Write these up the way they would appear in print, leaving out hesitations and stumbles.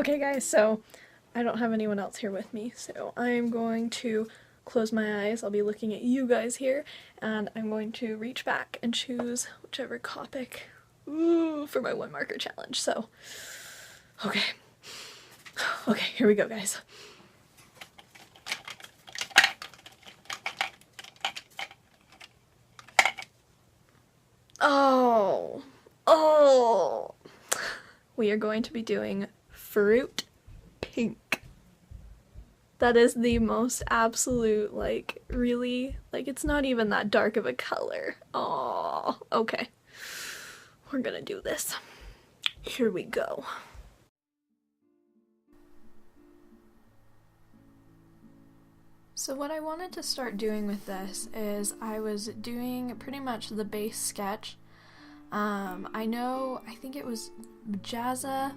Okay guys, so I don't have anyone else here with me, so I'm going to close my eyes. I'll be looking at you guys here, and I'm going to reach back and choose whichever Copic for my one marker challenge. So, okay. Okay, here we go, guys. Oh, we are going to be doing fruit pink. That is the most absolute, like, really, like, it's not even that dark of a color. Oh, okay. We're gonna do this. Here we go. So what I wanted to start doing with this is I was doing pretty much the base sketch. I think it was Jazza.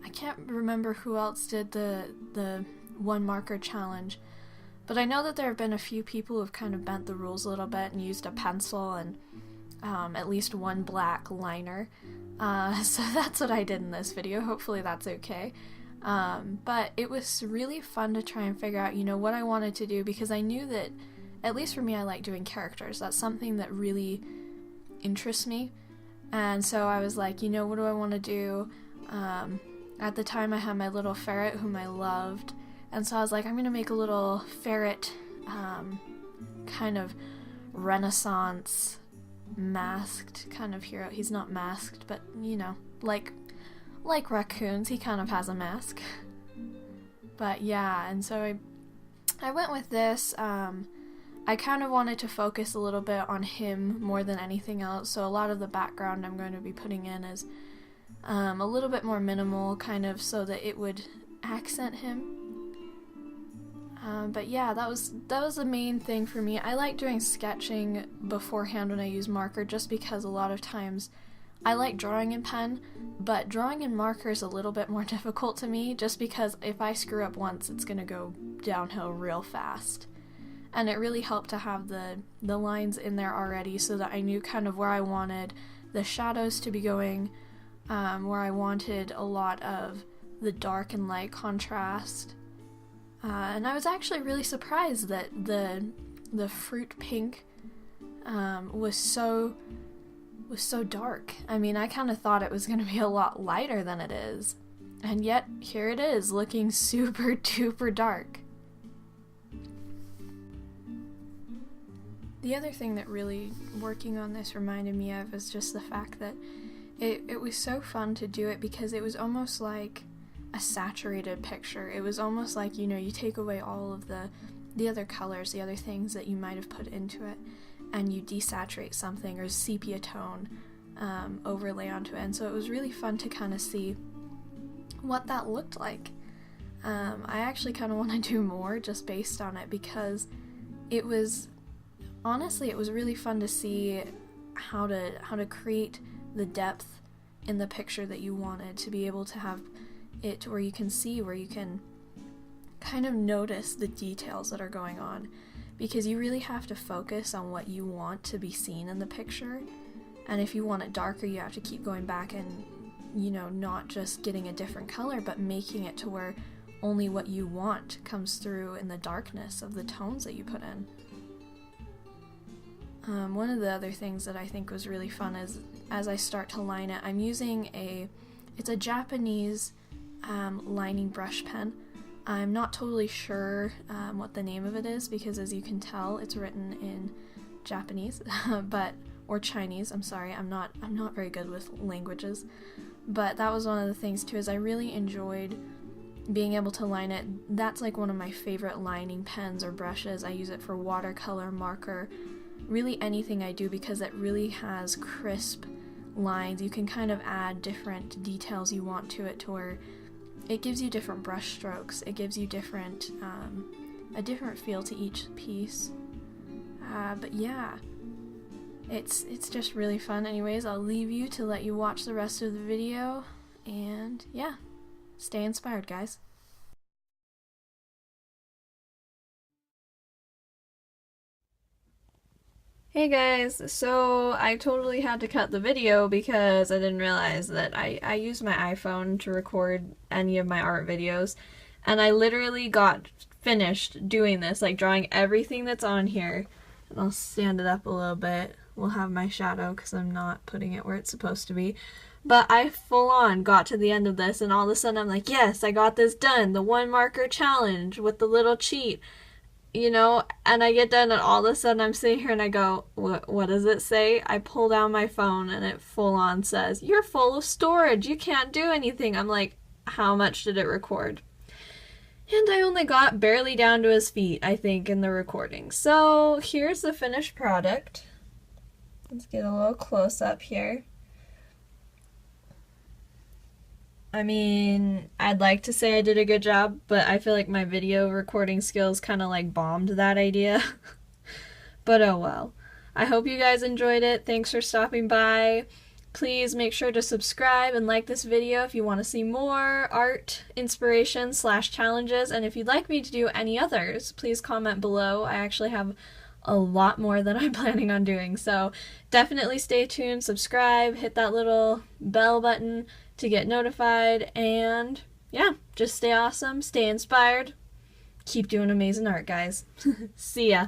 I can't remember who else did the one marker challenge, but I know that there have been a few people who've kind of bent the rules a little bit and used a pencil and at least one black liner. So that's what I did in this video. Hopefully that's okay. But it was really fun to try and figure out, what I wanted to do, because I knew that, at least for me, I like doing characters. That's something that really interests me. And so I was like, what do I want to do? At the time I had my little ferret whom I loved, and so I was like, I'm going to make a little ferret kind of Renaissance masked kind of hero. He's not masked, but like raccoons, he kind of has a mask. But yeah, and so I went with this. I kind of wanted to focus a little bit on him more than anything else, so a lot of the background I'm going to be putting in is a little bit more minimal, kind of so that it would accent him. But yeah, that was the main thing for me. I like doing sketching beforehand when I use marker, just because a lot of times I like drawing in pen, but drawing in marker is a little bit more difficult to me, just because if I screw up once, it's going to go downhill real fast. And it really helped to have the lines in there already, so that I knew kind of where I wanted the shadows to be going, where I wanted a lot of the dark and light contrast. And I was actually really surprised that the fruit pink was so dark. I mean, I kind of thought it was going to be a lot lighter than it is, and yet here it is, looking super duper dark. The other thing that really working on this reminded me of is just the fact that it was so fun to do it, because it was almost like a saturated picture. It was almost like, you take away all of the other colors, the other things that you might have put into it, and you desaturate something, or sepia tone overlay onto it. And so it was really fun to kind of see what that looked like. I actually kind of want to do more just based on it, because it was really fun to see how to create the depth in the picture that you wanted, to be able to have it where you can see, where you can kind of notice the details that are going on, because you really have to focus on what you want to be seen in the picture. And if you want it darker, you have to keep going back and, not just getting a different color, but making it to where only what you want comes through in the darkness of the tones that you put in. One of the other things that I think was really fun is, as I start to line it, I'm using it's a Japanese lining brush pen. I'm not totally sure what the name of it is, because as you can tell, it's written in Japanese, or Chinese. I'm sorry, I'm not very good with languages. But that was one of the things too, is I really enjoyed being able to line it. That's like one of my favorite lining pens or brushes. I use it for watercolor, marker, really anything I do, because it really has crisp lines. You can kind of add different details you want to it, to where it gives you different brush strokes. It gives you different a different feel to each piece. But yeah, it's just really fun. Anyways, I'll leave you to let you watch the rest of the video, and yeah, stay inspired, guys. Hey guys, so I totally had to cut the video because I didn't realize that I use my iPhone to record any of my art videos, and I literally got finished doing this, like drawing everything that's on here. And I'll stand it up a little bit. We'll have my shadow because I'm not putting it where it's supposed to be. But I full on got to the end of this, and all of a sudden I'm like, yes, I got this done. The one marker challenge with the little cheat. You know, and I get done and all of a sudden I'm sitting here and I go, what does it say? I pull down my phone and it full on says, you're full of storage, you can't do anything. I'm like, how much did it record? And I only got barely down to his feet, I think, in the recording. So here's the finished product. Let's get a little close up here. I mean, I'd like to say I did a good job, but I feel like my video recording skills kind of like bombed that idea. But oh well. I hope you guys enjoyed it. Thanks for stopping by. Please make sure to subscribe and like this video if you want to see more art inspiration / challenges. And if you'd like me to do any others, please comment below. I actually have a lot more than I'm planning on doing. So definitely stay tuned, subscribe, hit that little bell button to get notified, and yeah, just stay awesome, stay inspired, keep doing amazing art, guys. See ya.